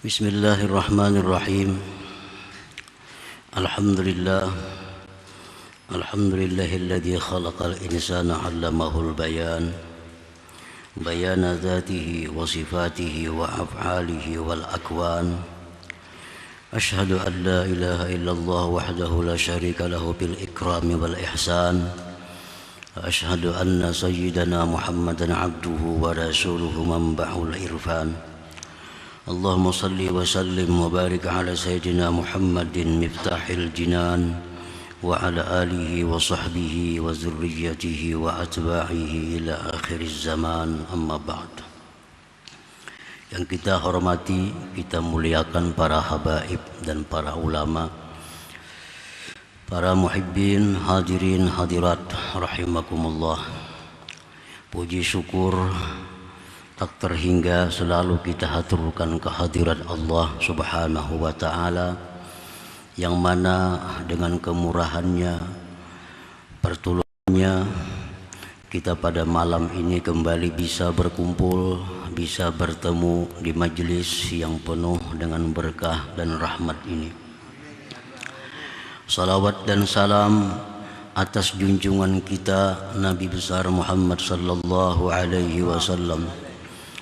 Bismillahirrahmanirrahim. Alhamdulillah. Alhamdulillahilladzi khalaqal insana 'allamahul bayan. Bayana dzatihi wa sifatihi wa af'alihi wal akwan. Ashhadu an la ilaha illallah wahdahu la syarika lahu bil ikrami wal ihsan. Ashhadu anna sayyidana Muhammadan 'abduhu wa rasuluhu manba'ul irfan. Allahumma salli wa sallim wa barik ala sayyidina Muhammadin miftahil jinan wa ala alihi wa sahbihi wa zurriyatihi wa atba'ihi ila akhiriz zaman, amma ba'd. Yang kita hormati, kita muliakan para habaib dan para ulama, para muhibbin, hadirin, hadirat rahimakumullah. Puji syukur tak terhingga selalu kita haturkan kehadirat Allah Subhanahu wa ta'ala, yang mana dengan kemurahannya, pertolongannya, kita pada malam ini kembali bisa berkumpul, bisa bertemu di majelis yang penuh dengan berkah dan rahmat ini. Salawat dan salam atas junjungan kita Nabi besar Muhammad sallallahu alaihi wasallam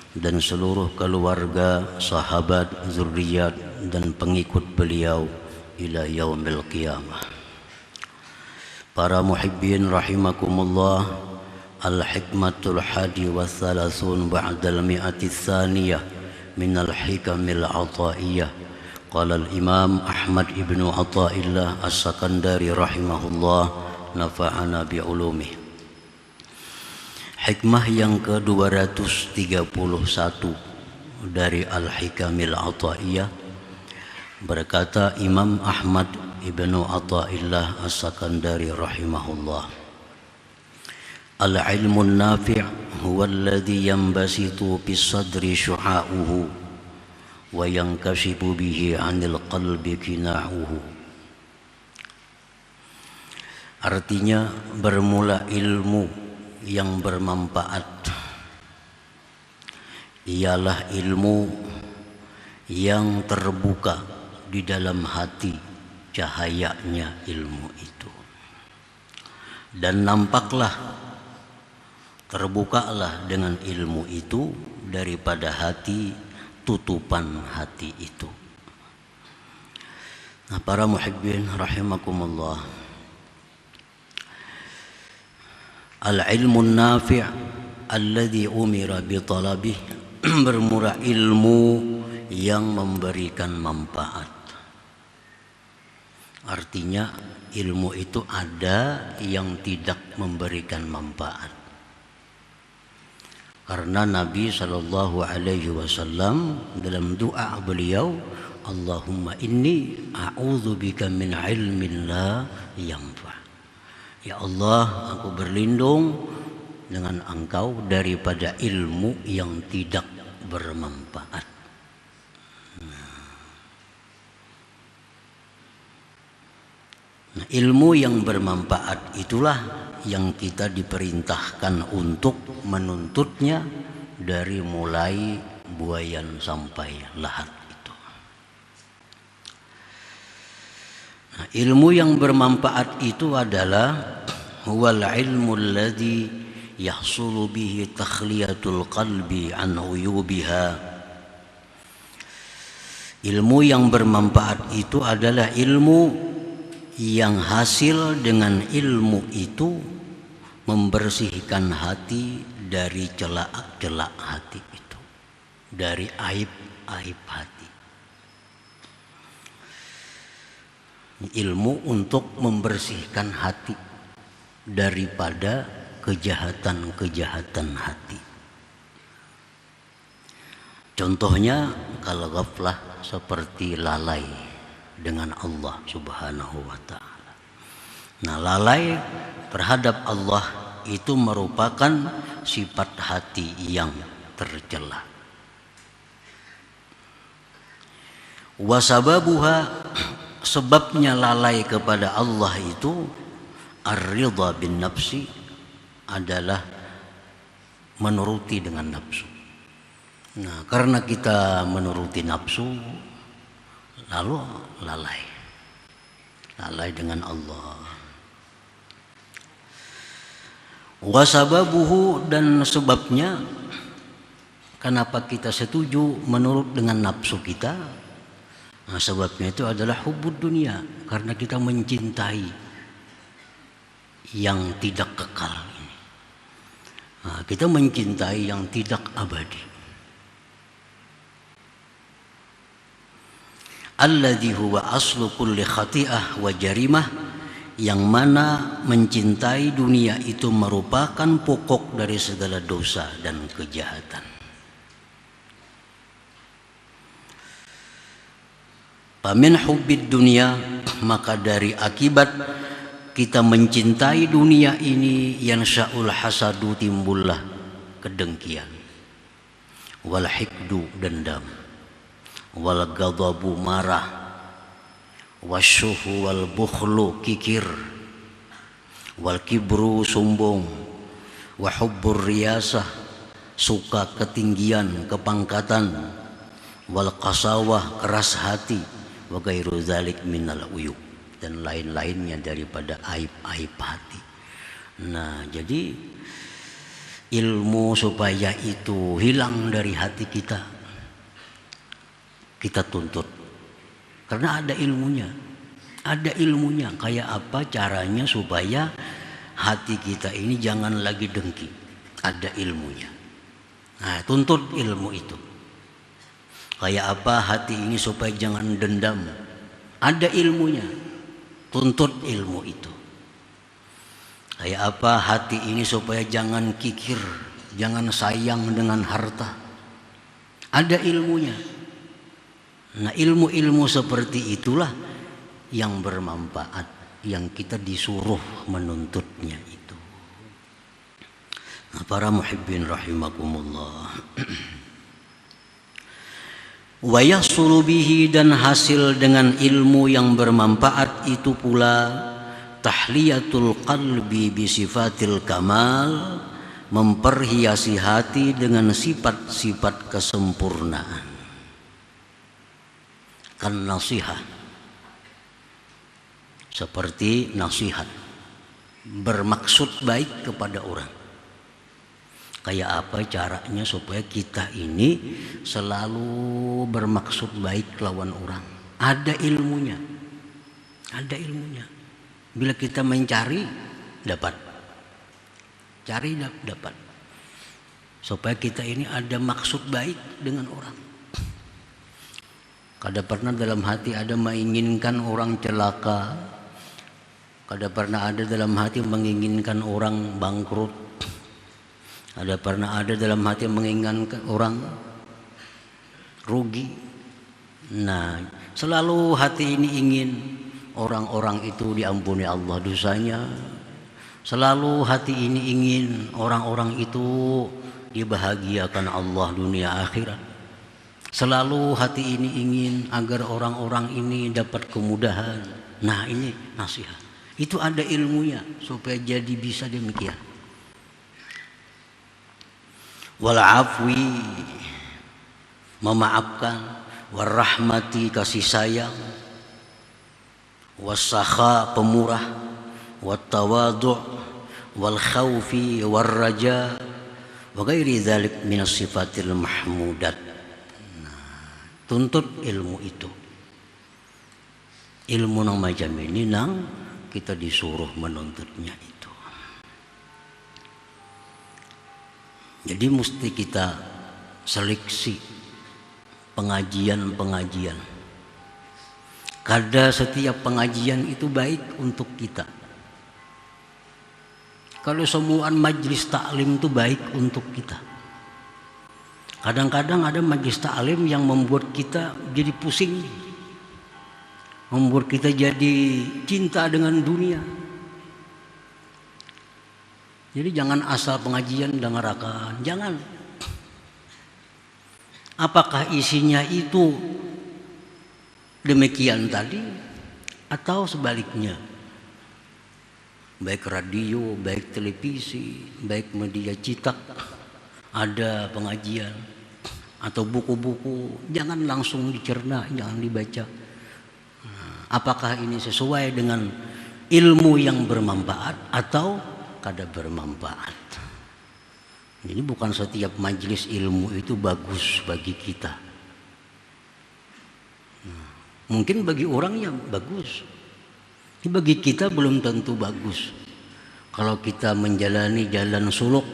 dan seluruh keluarga, sahabat, zuriat dan pengikut beliau ila yaumil qiyamah. Para muhibbin rahimakumullah, al-hikmatul hadi wa thalathun ba'dal mi'ati tsaniyah minal hikamil ataiyah. Qala al-imam Ahmad ibnu Athaillah as-Sakandari rahimahullah, nafa'ana bi'ulumih. Hikmah yang ke-231 dari Al-Hikamil Athaiyah, berkata Imam Ahmad ibnu Athaillah as-Sakandari rahimahullah, al-ilmun nafi' huwa alladhi yanbasitu bis sadri syu'a'uhu wa yankashifu bihi 'anil qalbi kina'uhu. Artinya, bermula ilmu yang bermanfaat ialah ilmu yang terbuka di dalam hati cahayanya ilmu itu, dan nampaklah, terbukalah dengan ilmu itu daripada hati tutupan hati itu. Nah, para muhibbin rahimakumullah, al-ilmun nafi' alladhi umira bitalabih, bermula ilmu yang memberikan manfaat. Artinya ilmu itu ada yang tidak memberikan manfaat, karena Nabi sallallahu alaihi wasallam dalam doa beliau, Allahumma inni a'udzubika min ilmin la yanfa'. Ya Allah, aku berlindung dengan Engkau daripada ilmu yang tidak bermanfaat. Nah, ilmu yang bermanfaat itulah yang kita diperintahkan untuk menuntutnya dari mulai buayan sampai lahat itu. Nah, ilmu yang bermanfaat itu adalah huwal ilmu alladhi yahsulu bihi takhliyatul qalbi an uyubiha. Ilmu yang bermanfaat itu adalah ilmu yang hasil dengan ilmu itu membersihkan hati dari celak-celak hati itu, dari aib-aib hati. Ilmu untuk membersihkan hati daripada kejahatan-kejahatan hati. Contohnya, kalau ghaflah seperti lalai dengan Allah Subhanahu wa ta'ala. Nah, lalai terhadap Allah itu merupakan sifat hati yang tercela. Wasababuha, sebabnya lalai kepada Allah itu, ar-ridha bin nafsi, adalah menuruti dengan nafsu. Nah, karena kita menuruti nafsu, lalu lalai dengan Allah. Wasababuhu, dan sebabnya kenapa kita setuju menurut dengan nafsu kita. Nah, sebabnya itu adalah hubbud dunia, karena kita mencintai yang tidak kekal ini. Nah, kita mencintai yang tidak abadi. Alladzi huwa aslu kulli khati'ah wa jarimah, yang mana mencintai dunia itu merupakan pokok dari segala dosa dan kejahatan. Pamin hubbid dunia, maka dari akibat kita mencintai dunia ini, yang sya'ul hasadu, timbullah kedengkian, wal hikdu, dendam, wal ghadabu, marah, wasyuhu wal bukhlu, kikir, wal kibru, sombong, wa hubbur riyasah, suka ketinggian, kepangkatan, wal qasawah, keras hati, wa ghairu dzalik minal uyub, dan lain-lainnya daripada aib-aib hati. Nah, jadi ilmu supaya itu hilang dari hati kita tuntut, karena ada ilmunya. Kayak apa caranya supaya hati kita ini jangan lagi dengki, ada ilmunya. Nah, tuntut ilmu itu. Kayak apa hati ini supaya jangan dendam, ada ilmunya, tuntut ilmu itu. Kayak apa hati ini supaya jangan kikir, jangan sayang dengan harta, ada ilmunya. Nah, ilmu-ilmu seperti itulah yang bermanfaat, yang kita disuruh menuntutnya itu. Nah, para muhibbin rahimakumullah. Wa yahsulu bihi, dan hasil dengan ilmu yang bermanfaat itu pula tahliyatul qalbi bi sifatil kamal, memperhiasi hati dengan sifat-sifat kesempurnaan. Kan nasihat, seperti nasihat bermaksud baik kepada orang. Kayak apa caranya supaya kita ini selalu bermaksud baik lawan orang? Ada ilmunya. Bila kita mencari, dapat. Cari, dapat. Supaya kita ini ada maksud baik dengan orang. Kada pernah dalam hati ada menginginkan orang celaka. Kada pernah ada dalam hati menginginkan orang bangkrut. Ada pernah ada dalam hati menginginkan orang rugi. Nah, selalu hati ini ingin orang-orang itu diampuni Allah dosanya. Selalu hati ini ingin orang-orang itu dibahagiakan Allah dunia akhirat. Selalu hati ini ingin agar orang-orang ini dapat kemudahan. Nah, ini nasihat. Itu ada ilmunya supaya jadi bisa demikian. Wal afwi, memaafkan, warahmati, kasih sayang, wasakha, pemurah, wattawadu', wal khawfi, war raja, wa ghairi dzalik min sifatil mahmudat. Nah, tuntut ilmu itu. Ilmu nang macam ini nang kita disuruh menuntutnya itu. Jadi mesti kita seleksi pengajian-pengajian. Kada setiap pengajian itu baik untuk kita. Kalau semua majlis taklim itu baik untuk kita. Kadang-kadang ada majlis taklim yang membuat kita jadi pusing, membuat kita jadi cinta dengan dunia. Jadi jangan asal pengajian dengarkan, jangan. Apakah isinya itu demikian tadi atau sebaliknya? Baik radio, baik televisi, baik media cetak ada pengajian. atau buku-buku, jangan langsung dicerna, jangan dibaca. Apakah ini sesuai dengan ilmu yang bermanfaat atau kada bermanfaat? Jadi bukan setiap majelis ilmu itu bagus bagi kita. Mungkin bagi orang yang bagus, bagi kita belum tentu bagus. Kalau kita menjalani jalan suluk,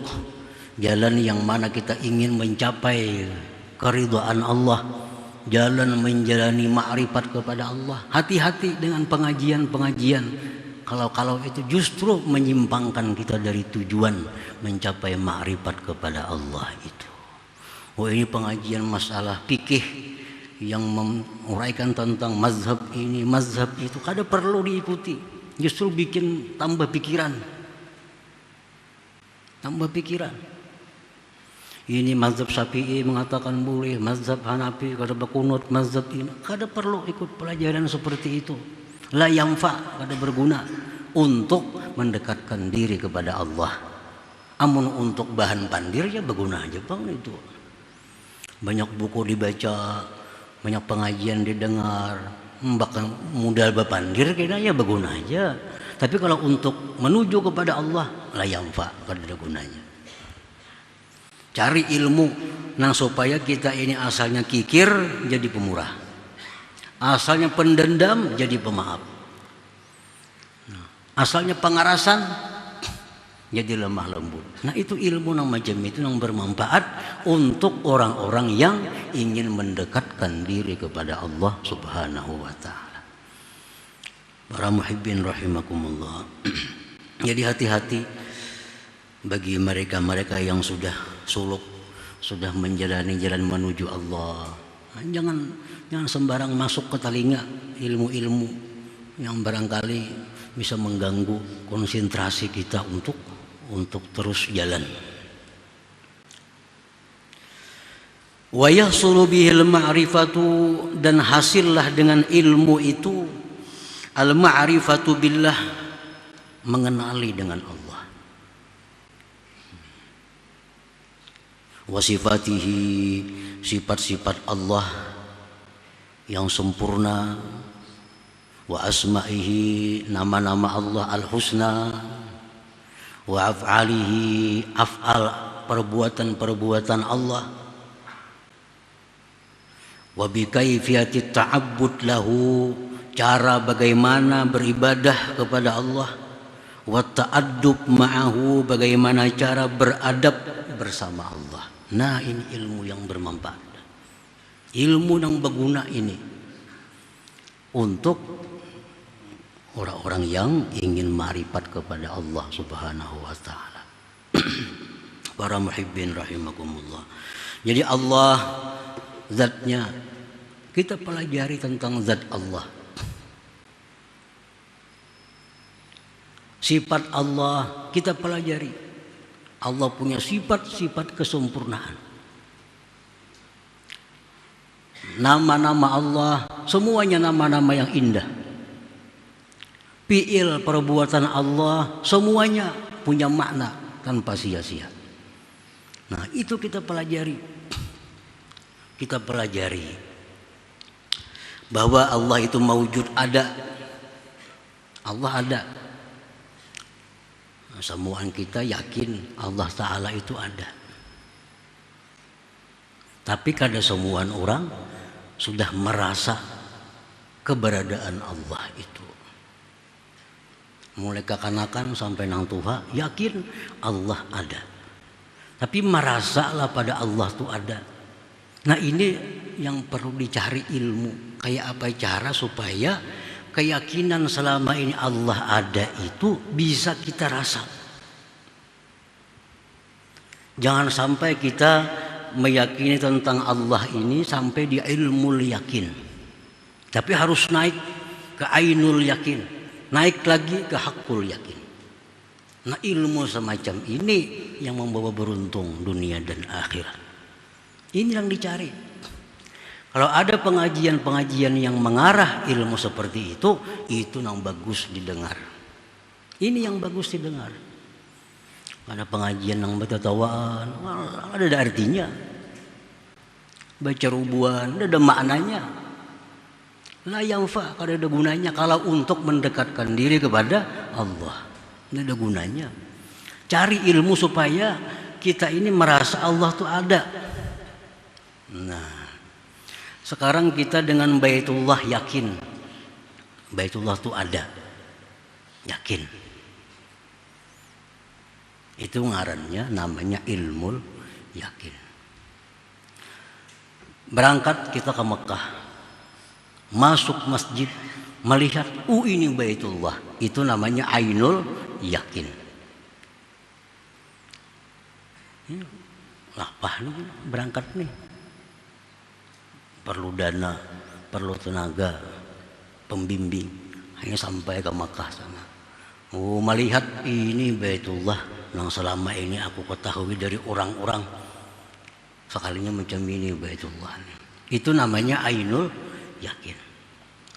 jalan yang mana kita ingin mencapai keridhaan Allah, jalan menjalani ma'rifat kepada Allah, hati-hati dengan pengajian-pengajian. Kalau itu justru menyimpangkan kita dari tujuan mencapai ma'rifat kepada Allah itu. Oh, ini pengajian masalah fikih yang menguraikan tentang mazhab ini, mazhab itu, kada perlu diikuti. Justru bikin tambah pikiran. Ini mazhab Syafi'i mengatakan boleh, mazhab Hanafi kada berkunut, mazhab ini kada perlu ikut pelajaran seperti itu. La yanfa, kada berguna untuk mendekatkan diri kepada Allah. Amun untuk bahan pandir ya berguna aja bang itu. Banyak buku dibaca, banyak pengajian didengar, bahkan modal berpandir kayaknya ya berguna aja. Tapi kalau untuk menuju kepada Allah, la yanfa, kada ada gunanya. Cari ilmu nah supaya kita ini asalnya kikir jadi pemurah, asalnya pendendam jadi pemaaf, asalnya pengarasan jadi lemah lembut. Nah itu ilmu yang macam itu yang bermanfaat untuk orang-orang yang ingin mendekatkan diri kepada Allah Subhanahu wa ta'ala. Para muhibbin rahimakumullah. Jadi hati-hati bagi mereka-mereka yang sudah suluk, sudah menjalani jalan menuju Allah. Jangan sembarang masuk ke telinga ilmu-ilmu yang barangkali bisa mengganggu konsentrasi kita untuk terus jalan. Wa yahsulu bihil ma'rifatu, dan hasillah dengan ilmu itu al ma'rifatu billah, mengenali dengan Allah. Wa sifatihi, sifat-sifat Allah yang sempurna, wa asma'ihi, nama-nama Allah al-husna, wa af'alihi, af'al, perbuatan-perbuatan Allah, wa bi kaifiyati ta'abbud lahu, cara bagaimana beribadah kepada Allah, wa ta'addub ma'ahu, bagaimana cara beradab bersama Allah. Nah ini ilmu yang bermanfaat, ilmu yang berguna ini untuk orang-orang yang ingin ma'rifat kepada Allah Subhanahu wa ta'ala. Para muhibbin rahimakumullah. Jadi Allah zatnya, kita pelajari tentang zat Allah. Sifat Allah kita pelajari. Allah punya sifat-sifat kesempurnaan. Nama-nama Allah semuanya nama-nama yang indah. Fi'il, perbuatan Allah semuanya punya makna tanpa sia-sia. Nah itu kita pelajari. Kita pelajari bahwa Allah itu maujud, ada. Allah ada. Semuaan kita yakin Allah Ta'ala itu ada. Tapi kada semuaan orang sudah merasa keberadaan Allah itu. Mulai kekanakan sampai nang tua yakin Allah ada. Tapi merasalah pada Allah itu ada. Nah ini yang perlu dicari ilmu. Kayak apa cara supaya keyakinan selama ini Allah ada itu bisa kita rasa. Jangan sampai kita meyakini tentang Allah ini sampai di ilmul yakin. Tapi harus naik ke ainul yakin, naik lagi ke hakul yakin. Nah ilmu semacam ini yang membawa beruntung dunia dan akhirat. Ini yang dicari. Kalau ada pengajian-pengajian yang mengarah ilmu seperti itu yang bagus didengar. Ini yang bagus didengar. Ada pengajian yang bertatawaan, ada artinya. baca rubuan, tidak ada maknanya. La yanfa, kada ada gunanya kalau untuk mendekatkan diri kepada Allah. Tidak ada gunanya. Cari ilmu supaya kita ini merasa Allah tuh ada. Nah, sekarang kita dengan Baitullah yakin Baitullah tuh ada. Yakin. Itu ngarannya namanya ilmu yakin. Berangkat kita ke Mekah, masuk masjid, melihat ini Baitullah, itu namanya ainul yakin. Lapah nih berangkat nih, perlu dana, perlu tenaga, pembimbing, hanya sampai ke Mekah sana. Melihat ini Baitullah yang selama ini aku ketahui dari orang-orang, sekalinya macam ini Baitullah. Itu namanya ainul yakin.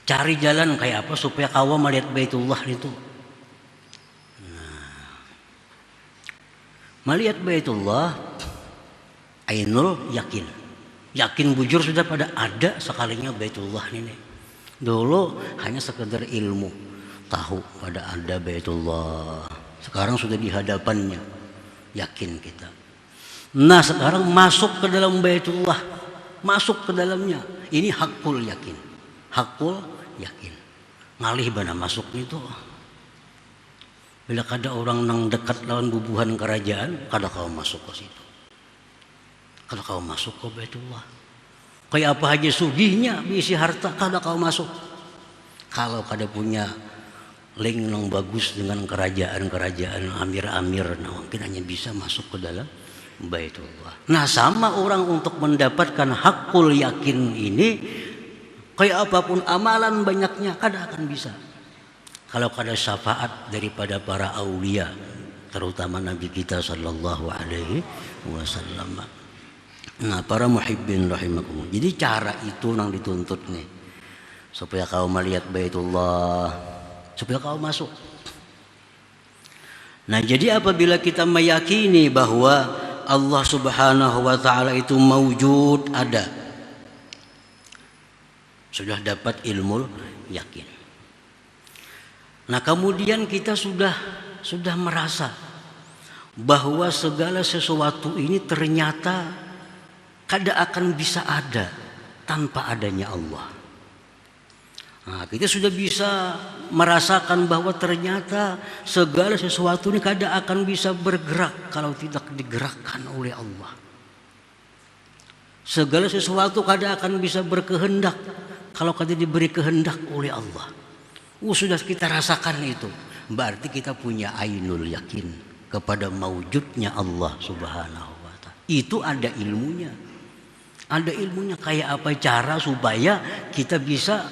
Cari jalan kayak apa supaya kau melihat Baitullah itu. Nah, melihat Baitullah ainul yakin. Yakin bujur sudah pada ada sekalinya Baitullah ini. Dulu hanya sekedar ilmu, tahu pada ada Baitullah. Sekarang sudah di hadapannya, yakin kita. Nah, sekarang masuk ke dalam Baitullah, masuk ke dalamnya. Ini hakul yakin. Hakul yakin. Ngalih bana masuk itu. Bila kada orang nang dekat lawan bubuhan kerajaan, kada kau masuk ke situ. Kada kau masuk ke Baitullah. Kayak apa aja sugihnya, bisi harta, kada kau masuk. Kalau kada punya link yang bagus dengan kerajaan-kerajaan amir-amir, nah mungkin hanya bisa masuk ke dalam Baitullah. Nah, sama orang untuk mendapatkan hakul yakin ini, kayak apapun amalan banyaknya kada akan bisa. Kalau kada syafaat daripada para aulia, terutama Nabi kita sallallahu alaihi wasallam. Nah, para muhibbin rahimakumullah. Jadi cara itu yang dituntut nih, supaya kau melihat Baitullah, supaya kau masuk. Nah, jadi apabila kita meyakini bahwa Allah Subhanahu wa ta'ala itu maujud, ada, sudah dapat ilmu yakin. Nah, kemudian kita sudah merasa bahwa segala sesuatu ini ternyata kada akan bisa ada tanpa adanya Allah. Nah, kita sudah bisa merasakan bahwa ternyata segala sesuatu ini kada akan bisa bergerak kalau tidak digerakkan oleh Allah. Segala sesuatu kada akan bisa berkehendak kalau kada diberi kehendak oleh Allah. Sudah kita rasakan itu. Berarti kita punya ainul yakin kepada maujudnya Allah Subhanahu wa ta'ala. Itu ada ilmunya. Ada ilmunya kayak apa cara supaya kita bisa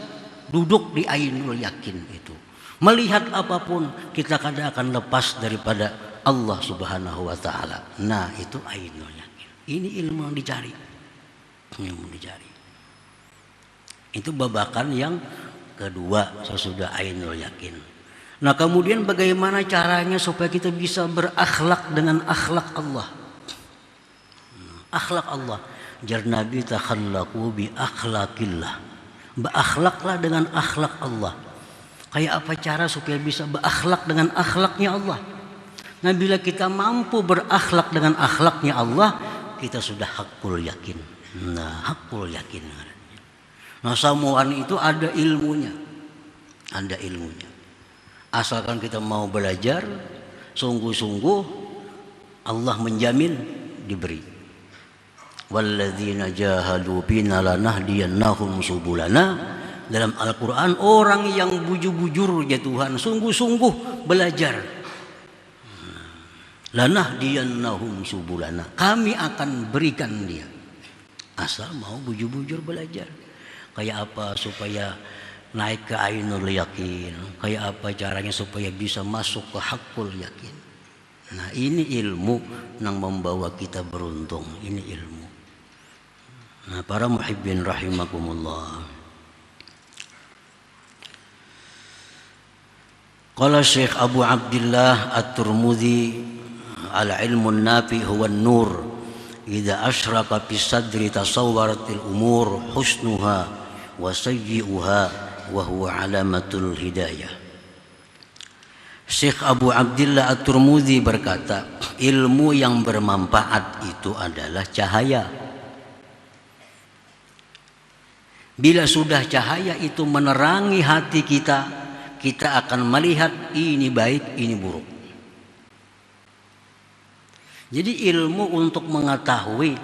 duduk di ainul yakin itu. Melihat apapun kita kadang akan lepas daripada Allah Subhanahu wa ta'ala. Nah, itu ainul yakin. Ini ilmu yang dicari. Ilmu dicari. Itu babakan yang kedua sesudah ainul yakin. Nah, kemudian bagaimana caranya supaya kita bisa berakhlak dengan akhlak Allah. Akhlak Allah. Jar Nabi takhallaqu bi akhlaqillah. Berakhlaklah dengan akhlak Allah. Kayak apa cara supaya bisa berakhlak dengan akhlaknya Allah? Nah, bila kita mampu berakhlak dengan akhlaknya Allah, kita sudah hakul yakin. Nah, hakul yakin. Nah, samuan itu ada ilmunya. Ada ilmunya. Asalkan kita mau belajar sungguh-sungguh, Allah menjamin diberi. Walladzina jahadu fina lanahdiyannahum subulana. Dalam Al-Quran, orang yang bujur-bujur ya Tuhan, sungguh-sungguh belajar, lanahdiyannahum subulana, kami akan berikan dia, asal mau bujur-bujur belajar. Kayak apa supaya naik ke ainul yakin, kayak apa caranya supaya bisa masuk ke hakul yakin. Nah, ini ilmu yang membawa kita beruntung. Ini ilmu. Nah, para muhibbin rahimakumullah. Qala Syekh Abu Abdullah At-Tirmidzi, al-ilmu nafi huwa an-nur. idza asyraka fi sadri tasawwaratil umur husnuha wa sayyi'uha wa huwa alamatul hidayah. Syekh Abu Abdillah At-Tirmidzi berkata, ilmu yang bermanfaat itu adalah cahaya. Bila sudah cahaya itu menerangi hati kita, kita akan melihat ini baik, ini buruk. Jadi ilmu untuk mengetahui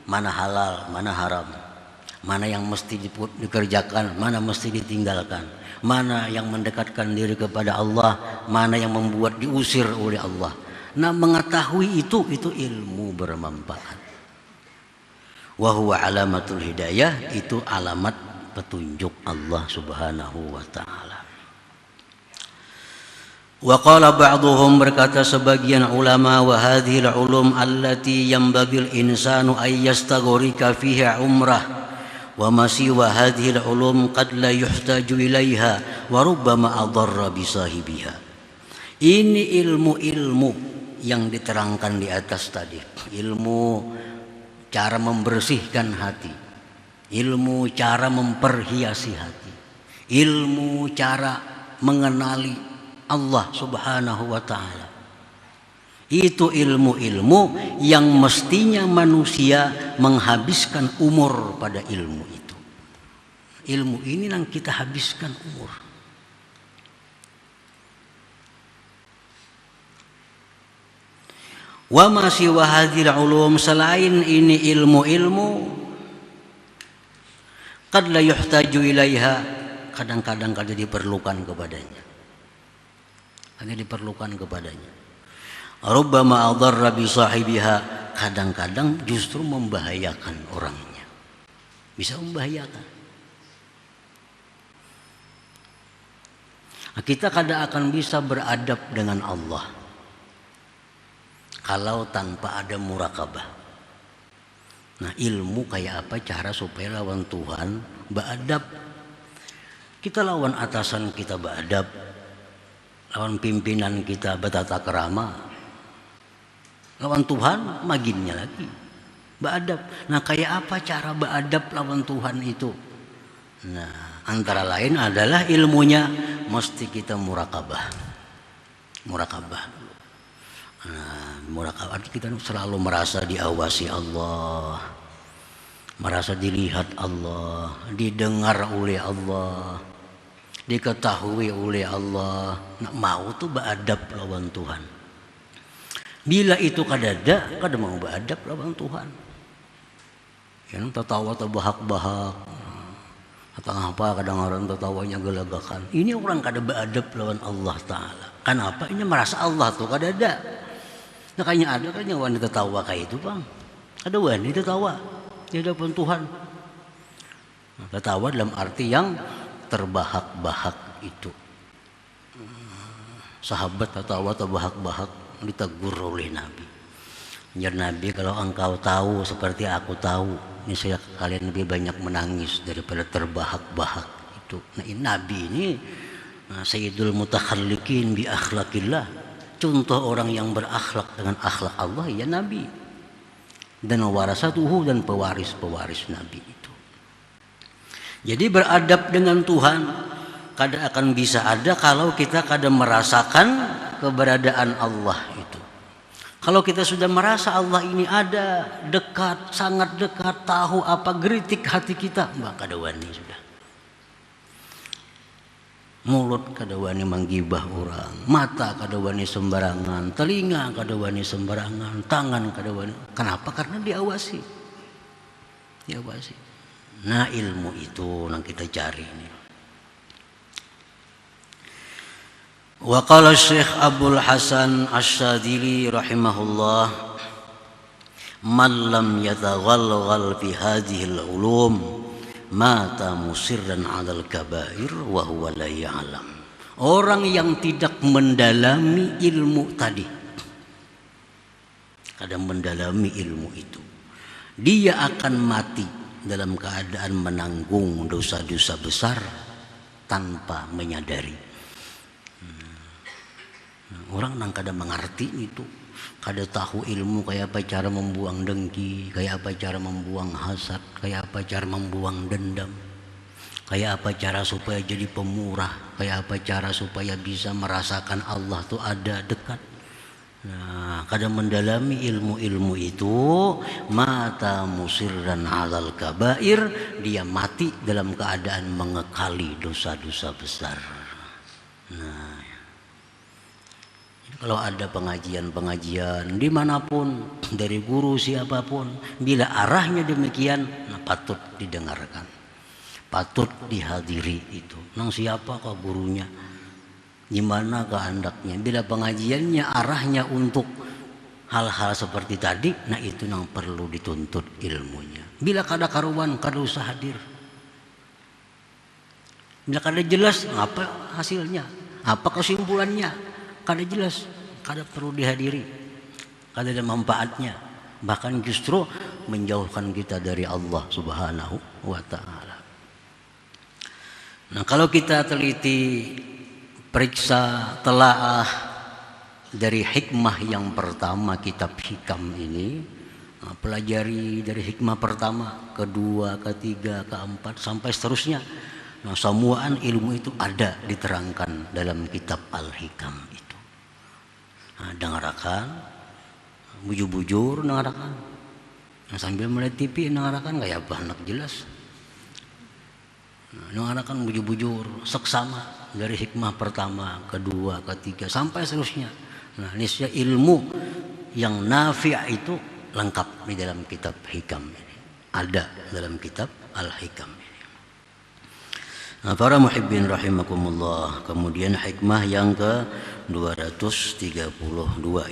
mana halal, mana haram, mana yang mesti dikerjakan, mana mesti ditinggalkan, mana yang mendekatkan diri kepada Allah, mana yang membuat diusir oleh Allah. Nah, mengetahui itu ilmu bermanfaat. Wa huwa alamatul hidayah, itu alamat petunjuk Allah Subhanahu wa taala. Wa qala ba'dhum, berkata sebagian ulama, wa hadhil ulum allati yanbaghil insanu ay yastaghrika fiha umrah wa ma siwa hadhil ulum qad la yuhtaju ilaiha wa rubbama adarra bi sahibiha. Ini ilmu-ilmu yang diterangkan di atas tadi, ilmu cara membersihkan hati, ilmu cara memperhiasi hati, ilmu cara mengenali Allah Subhanahu wa ta'ala. Itu ilmu-ilmu yang mestinya manusia menghabiskan umur pada ilmu itu. Ilmu ini yang kita habiskan umur. Wa ma siwa hadhil ulum, selain ini ilmu-ilmu, qad la yuhtaju ilaiha, kadang-kadang kada diperlukan kepadanya. Hanya diperlukan kepadanya. Rubbama adarra bi sahibiha, kadang-kadang justru membahayakan orangnya. Bisa membahayakan. Nah, kita kadang akan bisa beradab dengan Allah kalau tanpa ada muraqabah. Nah, ilmu kayak apa cara supaya lawan Tuhan beradab. Kita lawan atasan kita beradab, lawan pimpinan kita bertata kerama, lawan Tuhan maginnya lagi beradab. Nah, kayak apa cara beradab lawan Tuhan itu? Nah, antara lain adalah ilmunya mesti kita muraqabah. Nah, muraqabah kita selalu merasa diawasi Allah, merasa dilihat Allah, didengar oleh Allah, diketahui oleh Allah. Nak mau tuh beradab lawan Tuhan. Bila itu kada mau beradab lawan Tuhan. Yang tertawa terbahak-bahak, atau apa kadang orang tertawanya gelagakan. Ini orang kada beradab lawan Allah Ta'ala. Kenapa? Ini merasa Allah tuh kada ada. Nah, kayaknya ada kan yang wanita tawa kayak itu, bang. Ada wanita tawa di hadapan Tuhan. Nah, tertawa dalam arti yang terbahak-bahak itu. Sahabat tertawa terbahak-bahak ditegur oleh Nabi. Ya Nabi, kalau engkau tahu seperti aku tahu, niscaya kalian lebih banyak menangis daripada terbahak-bahak itu. Nah, ini Nabi ini Sayyidul Mutakhalliqin bi akhlaqillah, contoh orang yang berakhlak dengan akhlak Allah, ya Nabi. Dan warasatuhu, dan pewaris-pewaris Nabi itu. Jadi beradab dengan Tuhan kada akan bisa ada kalau kita kada merasakan keberadaan Allah itu. Kalau kita sudah merasa Allah ini ada, dekat, sangat dekat, tahu apa geritik hati kita, maka kada wani sudah. Mulut kada wani menggibah orang, mata kada wani sembarangan, telinga kada wani sembarangan, tangan kada wani. Kenapa? Karena diawasi. Diawasi. Nah, ilmu itu yang kita cari ini. Wa qala Syekh Abdul Hasan Asy-Syadzili rahimahullah, man lam yataghalghal fi hadhihi al-ulum mata musirran 'alal kabair wa huwa la ya'lam. Orang yang tidak mendalami ilmu tadi, kadang mendalami ilmu itu, dia akan mati dalam keadaan menanggung dosa-dosa besar tanpa menyadari. Orang nang kada mengerti itu, Kada tahu ilmu kayak apa cara membuang dengki, kayak apa cara membuang hasad, kayak apa cara membuang dendam, kayak apa cara supaya jadi pemurah, kayak apa cara supaya bisa merasakan Allah tuh ada dekat. Nah, kadang mendalami ilmu-ilmu itu, mata musirran alal kabair, dia mati dalam keadaan mengekali dosa-dosa besar. Nah, kalau ada pengajian-pengajian dimanapun, dari guru siapapun, bila arahnya demikian, nah, patut didengarkan, patut dihadiri itu. Nang siapa kok gurunya? Gimana kehendaknya? Bila pengajiannya arahnya untuk hal-hal seperti tadi, nah itu yang perlu dituntut ilmunya. Bila kada karuan, kada usah hadir. Bila kada jelas, apa hasilnya? Apa kesimpulannya? Kada jelas, kada perlu dihadiri. Kada ada manfaatnya. Bahkan justru menjauhkan kita dari Allah Subhanahu wa ta'ala. Nah, kalau kita teliti, periksa, telaah dari hikmah yang pertama kitab Hikam ini, nah, pelajari dari hikmah pertama, kedua, ketiga, keempat sampai seterusnya. Nah, semuaan ilmu itu ada diterangkan dalam kitab Al-Hikam itu. Nah, dengarkan, bujur-bujur dengarkan. Nah, sambil melihat TV dengarkan kayak apa anak jelas. Nah, dengarkan bujur-bujur, seksama dari hikmah pertama, kedua, ketiga sampai seterusnya. Nah, niscaya ilmu yang nafi' itu lengkap di dalam kitab Hikam ini. Ada dalam kitab Al-Hikam ini. Nah, para muhibbin rahimakumullah, kemudian hikmah yang ke-232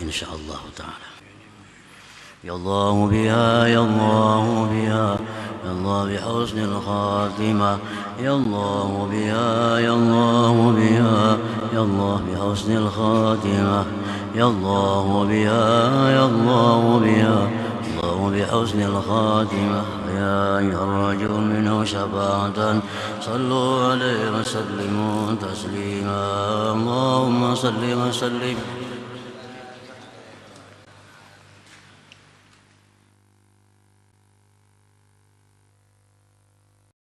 insyaallah taala. Ya Allah biha, ya Allah biha, ya Allah bi husnil khatimah, ya Allah biha, ya Allah biha, ya Allah bi husnil khatimah, ya Allah biha, ya Allah biha, Allah bi husnil khatimah, ya yarju minhu syafa'atan, sallu alaihi wa sallimu taslima, Allahumma salli wa sallim